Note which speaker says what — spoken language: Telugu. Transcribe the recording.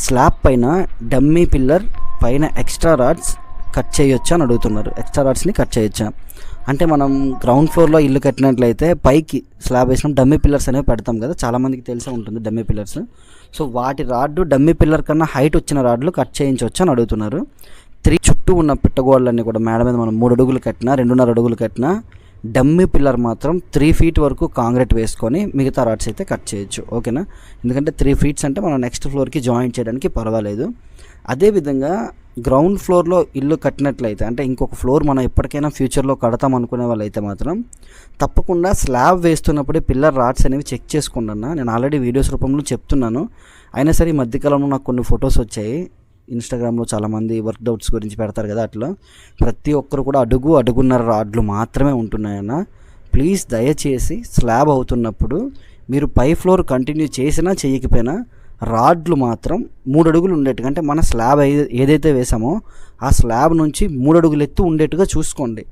Speaker 1: స్లాబ్ పైన డమ్మీ పిల్లర్ పైన ఎక్స్ట్రా రాడ్స్ కట్ చేయొచ్చా అని అడుగుతున్నారు. ఎక్స్ట్రా రాడ్స్ని కట్ చేయొచ్చా అంటే, మనం గ్రౌండ్ ఫ్లోర్లో ఇల్లు కట్టినట్లయితే పైకి స్లాబ్ వేసినాం డమ్మీ పిల్లర్స్ అనేవి పెడతాం కదా, చాలామందికి తెలిసే ఉంటుంది డమ్మీ పిల్లర్స్. సో వాటి రాడ్డు డమ్మీ పిల్లర్ కన్నా హైట్ వచ్చిన రాడ్లు కట్ చేయించవచ్చు అని అడుగుతున్నారు. 3 చుట్టూ ఉన్న పిట్టగోడలన్నీ కూడా మేడ మీద మనం 3 అడుగులు కట్టినా 2.5 అడుగులు కట్టినా డమ్మీ పిల్లర్ మాత్రం 3 ఫీట్ వరకు కాంక్రీట్ వేసుకొని మిగతా రాడ్స్ అయితే కట్ చేయొచ్చు. ఓకేనా, ఎందుకంటే 3 ఫీట్స్ అంటే మనం నెక్స్ట్ ఫ్లోర్కి జాయిన్ చేయడానికి పర్వాలేదు. అదేవిధంగా గ్రౌండ్ ఫ్లోర్లో ఇల్లు కట్టినట్లయితే, అంటే ఇంకొక ఫ్లోర్ మనం ఎప్పటికైనా ఫ్యూచర్లో కడతాం అనుకునే వాళ్ళైతే మాత్రం తప్పకుండా స్లాబ్ వేస్తున్నప్పుడే పిల్లర్ రాడ్స్ అనేవి చెక్ చేసుకోండి అన్న. నేను ఆల్రెడీ వీడియోస్ రూపంలో చెప్తున్నాను, అయినా సరే ఈ మధ్యకాలంలో నాకు కొన్ని ఫొటోస్ వచ్చాయి ఇన్స్టాగ్రామ్లో, చాలామంది వర్క్ డౌట్స్ గురించి పెడతారు కదా, అట్లా ప్రతి ఒక్కరు కూడా అడుగున్నర రాడ్లు మాత్రమే ఉంటున్నాయన్న. ప్లీజ్ దయచేసి స్లాబ్ అవుతున్నప్పుడు మీరు పై ఫ్లోర్ కంటిన్యూ చేసినా చేయకపోయినా రాడ్లు మాత్రం 3 అడుగులు ఉండేట్టుగా, అంటే మన స్లాబ్ ఏదైతే వేసామో ఆ స్లాబ్ నుంచి 3 అడుగులు ఎత్తు ఉండేట్టుగా చూసుకోండి.